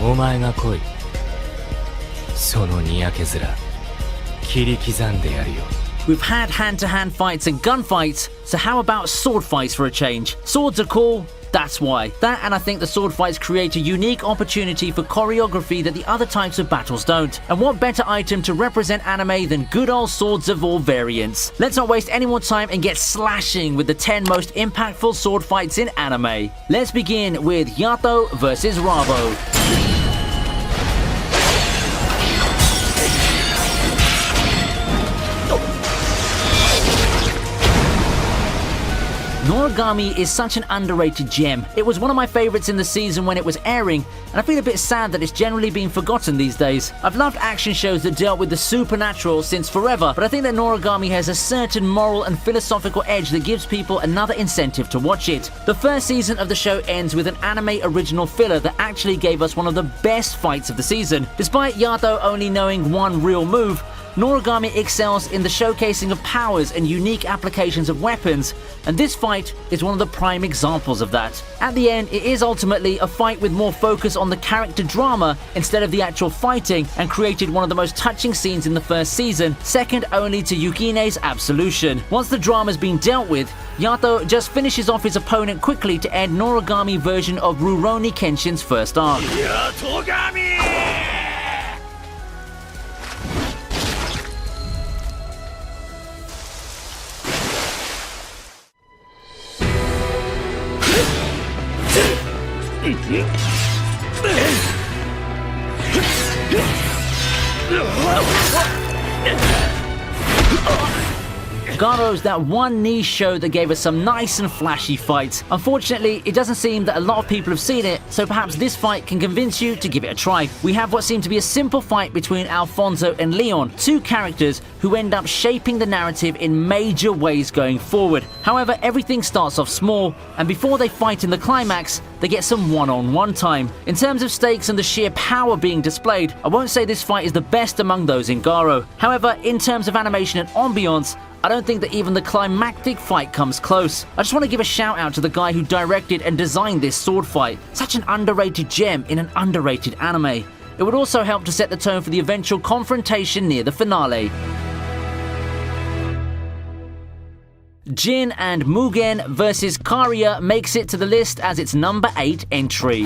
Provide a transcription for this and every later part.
お前が来い。そのにやけ面、切り刻んでやるよ。 We've had hand-to-hand fights and gunfights, so how about sword fights for a change? Swords are cool, that's why. That, and I think the sword fights create a unique opportunity for choreography that the other types of battles don't. And what better item to represent anime than good old swords of all variants? Let's not waste any more time and get slashing with the 10 most impactful sword fights in anime. Let's begin with Yato vs Rabo. Noragami is such an underrated gem. It was one of my favorites in the season when it was airing, and I feel a bit sad that it's generally being forgotten these days. I've loved action shows that dealt with the supernatural since forever, but I think that Noragami has a certain moral and philosophical edge that gives people another incentive to watch it. The first season of the show ends with an anime original filler that actually gave us one of the best fights of the season. Despite Yato only knowing one real move, Noragami excels in the showcasing of powers and unique applications of weapons, and this fight is one of the prime examples of that. At the end, it is ultimately a fight with more focus on the character drama instead of the actual fighting, and created one of the most touching scenes in the first season, second only to Yukine's absolution. Once the drama's been dealt with, Yato just finishes off his opponent quickly to end Noragami version of Rurouni Kenshin's first arc. Garo's that one niche show that gave us some nice and flashy fights. Unfortunately, it doesn't seem that a lot of people have seen it, so perhaps this fight can convince you to give it a try. We have what seemed to be a simple fight between Alfonso and Leon, two characters who end up shaping the narrative in major ways going forward. However, everything starts off small, and before they fight in the climax, they get some one-on-one time. In terms of stakes and the sheer power being displayed, I won't say this fight is the best among those in Garo. However, in terms of animation and ambiance, I don't think that even the climactic fight comes close. I just want to give a shout out to the guy who directed and designed this sword fight. Such an underrated gem in an underrated anime. It would also help to set the tone for the eventual confrontation near the finale. Jin and Mugen vs Karia makes it to the list as its number 8 entry.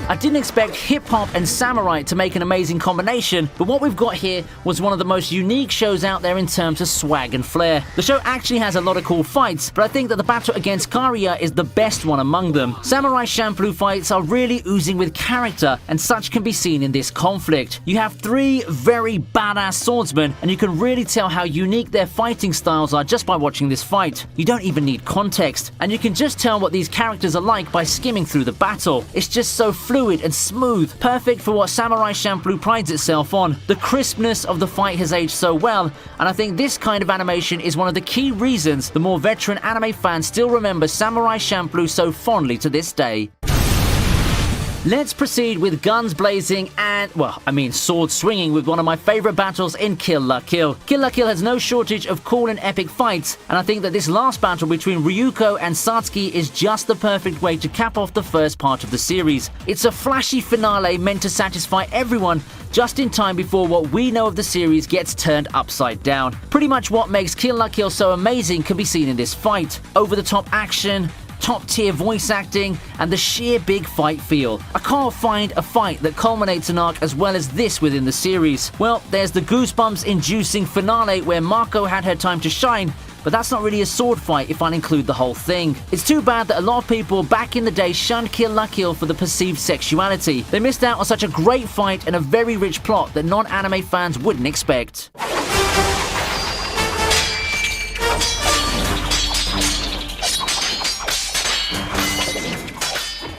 I didn't expect hip-hop and samurai to make an amazing combination, but what we've got here was one of the most unique shows out there in terms of swag and flair. The show actually has a lot of cool fights, but I think that the battle against Karia is the best one among them. Samurai Champloo fights are really oozing with character, and such can be seen in this conflict. You have three very badass swordsmen, and you can really tell how unique their fighting styles are just by watching this fight. You don't even need context, and you can just tell what these characters are like by skimming through the battle. It's just so fluid and smooth, perfect for what Samurai Champloo prides itself on. The crispness of the fight has aged so well, and I think this kind of animation is one of the key reasons the more veteran anime fans still remember Samurai Champloo so fondly to this day. Let's proceed with guns blazing and, sword swinging with one of my favorite battles in Kill La Kill. Kill La Kill has no shortage of cool and epic fights, and I think that this last battle between Ryuko and Satsuki is just the perfect way to cap off the first part of the series. It's a flashy finale meant to satisfy everyone just in time before what we know of the series gets turned upside down. Pretty much what makes Kill La Kill so amazing can be seen in this fight. Over-the-top action, top-tier voice acting, and the sheer big fight feel. I can't find a fight that culminates an arc as well as this within the series. Well, there's the goosebumps-inducing finale where Mako had her time to shine, but that's not really a sword fight if I include the whole thing. It's too bad that a lot of people back in the day shunned Kill La Kill for the perceived sexuality. They missed out on such a great fight and a very rich plot that non-anime fans wouldn't expect.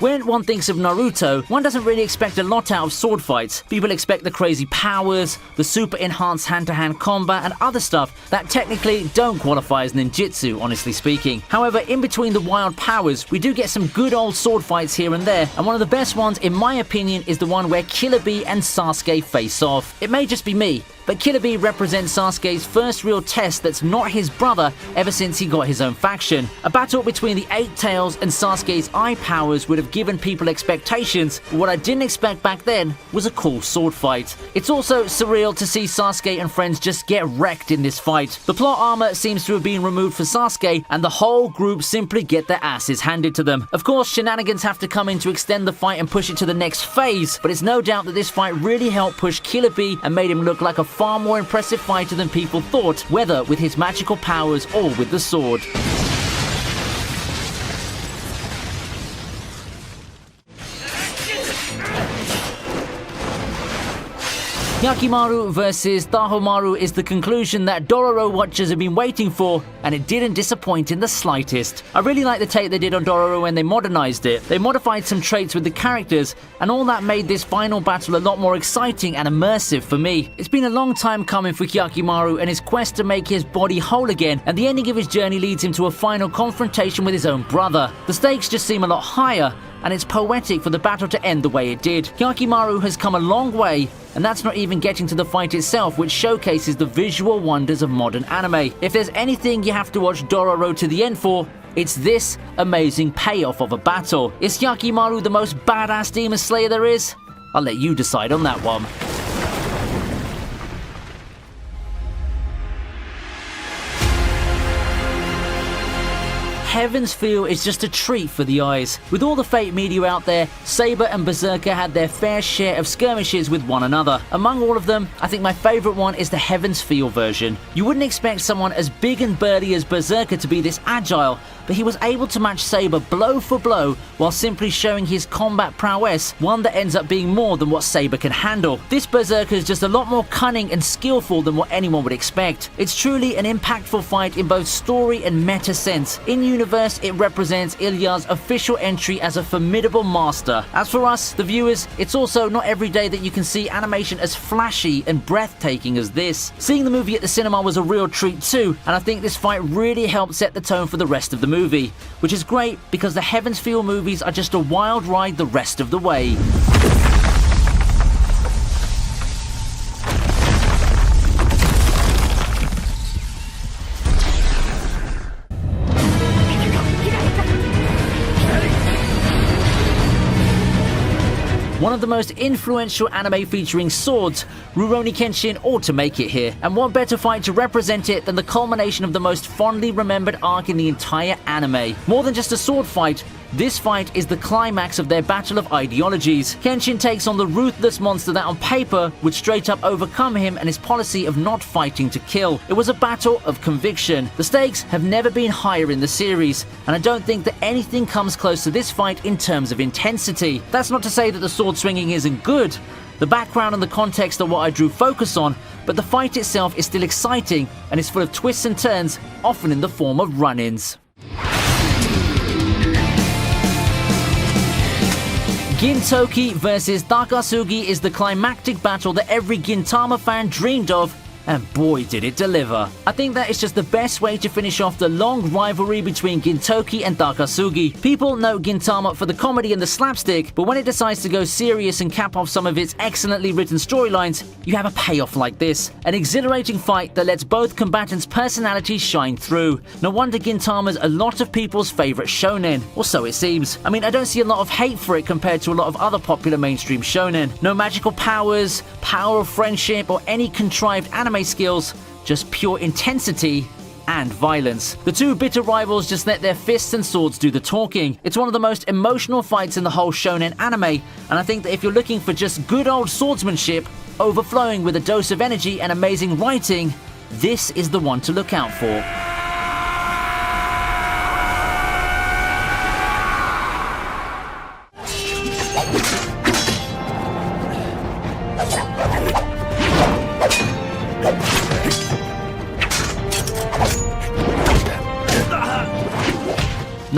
When one thinks of Naruto, one doesn't really expect a lot out of sword fights. People expect the crazy powers, the super enhanced hand-to-hand combat, and other stuff that technically don't qualify as ninjutsu, honestly speaking. However, in between the wild powers, we do get some good old sword fights here and there, and one of the best ones, in my opinion, is the one where Killer Bee and Sasuke face off. It may just be me, but Killer Bee represents Sasuke's first real test that's not his brother ever since he got his own faction. A battle between the Eight Tails and Sasuke's eye powers would have given people expectations, but what I didn't expect back then was a cool sword fight. It's also surreal to see Sasuke and friends just get wrecked in this fight. The plot armor seems to have been removed for Sasuke, and the whole group simply get their asses handed to them. Of course, shenanigans have to come in to extend the fight and push it to the next phase, but it's no doubt that this fight really helped push Killer Bee and made him look like a far more impressive fighter than people thought, whether with his magical powers or with the sword. Yakimaru versus Tahomaru is the conclusion that Dororo watchers have been waiting for, and it didn't disappoint in the slightest. I really like the take they did on Dororo when they modernized it. They modified some traits with the characters, and all that made this final battle a lot more exciting and immersive for me. It's been a long time coming for Yakimaru and his quest to make his body whole again, and the ending of his journey leads him to a final confrontation with his own brother. The stakes just seem a lot higher, and it's poetic for the battle to end the way it did. Yakimaru has come a long way, and that's not even getting to the fight itself, which showcases the visual wonders of modern anime. If there's anything you have to watch Dororo to the end for, it's this amazing payoff of a battle. Is Yakimaru the most badass demon slayer there is? I'll let you decide on that one. Heaven's Feel is just a treat for the eyes. With all the fake media out there, Saber and Berserker had their fair share of skirmishes with one another. Among all of them, I think my favourite one is the Heaven's Feel version. You wouldn't expect someone as big and burly as Berserker to be this agile, but he was able to match Saber blow for blow while simply showing his combat prowess, one that ends up being more than what Saber can handle. This Berserker is just a lot more cunning and skillful than what anyone would expect. It's truly an impactful fight in both story and meta sense. In universe, it represents Ilya's official entry as a formidable master. As for us, the viewers, it's also not every day that you can see animation as flashy and breathtaking as this. Seeing the movie at the cinema was a real treat too, and I think this fight really helped set the tone for the rest of the movie, which is great because the Heaven's Feel movies are just a wild ride the rest of the way. One of the most influential anime featuring swords, Rurouni Kenshin ought to make it here. And what better fight to represent it than the culmination of the most fondly remembered arc in the entire anime. More than just a sword fight, this fight is the climax of their battle of ideologies. Kenshin takes on the ruthless monster that on paper would straight up overcome him and his policy of not fighting to kill. It was a battle of conviction. The stakes have never been higher in the series, and I don't think that anything comes close to this fight in terms of intensity. That's not to say that the sword swinging isn't good. The background and the context are what I drew focus on, but the fight itself is still exciting and is full of twists and turns, often in the form of run-ins. Gintoki versus Takasugi is the climactic battle that every Gintama fan dreamed of, and boy did it deliver. I think that is just the best way to finish off the long rivalry between Gintoki and Takasugi. People know Gintama for the comedy and the slapstick, but when it decides to go serious and cap off some of its excellently written storylines, you have a payoff like this. An exhilarating fight that lets both combatants' personalities shine through. No wonder Gintama's a lot of people's favourite shonen, or so it seems. I mean, I don't see a lot of hate for it compared to a lot of other popular mainstream shonen. No magical powers, power of friendship, or any contrived anime skills, just pure intensity and violence. The two bitter rivals just let their fists and swords do the talking. It's one of the most emotional fights in the whole shonen anime, and I think that if you're looking for just good old swordsmanship, overflowing with a dose of energy and amazing writing, this is the one to look out for.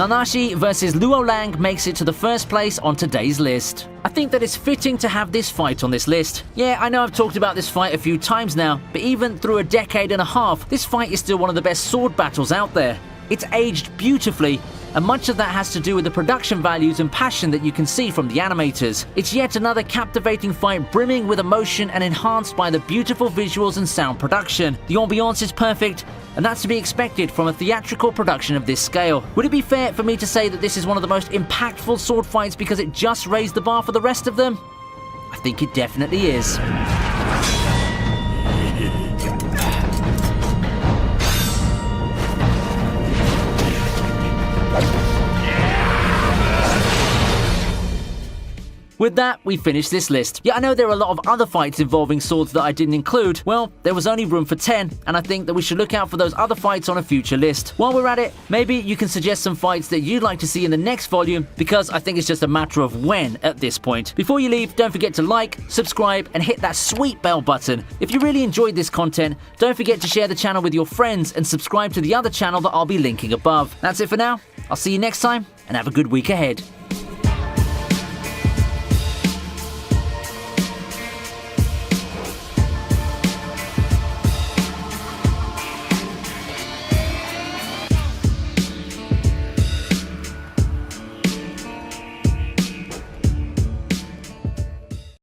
Nanashi versus Luo Lang makes it to the first place on today's list. I think that it's fitting to have this fight on this list. Yeah, I know I've talked about this fight a few times now, but even through a decade and a half, this fight is still one of the best sword battles out there. It's aged beautifully, and much of that has to do with the production values and passion that you can see from the animators. It's yet another captivating fight brimming with emotion and enhanced by the beautiful visuals and sound production. The ambiance is perfect, and that's to be expected from a theatrical production of this scale. Would it be fair for me to say that this is one of the most impactful sword fights because it just raised the bar for the rest of them? I think it definitely is. With that, we finish this list. Yeah, I know there are a lot of other fights involving swords that I didn't include. Well, there was only room for 10, and I think that we should look out for those other fights on a future list. While we're at it, maybe you can suggest some fights that you'd like to see in the next volume, because I think it's just a matter of when at this point. Before you leave, don't forget to like, subscribe, and hit that sweet bell button. If you really enjoyed this content, don't forget to share the channel with your friends and subscribe to the other channel that I'll be linking above. That's it for now. I'll see you next time, and have a good week ahead.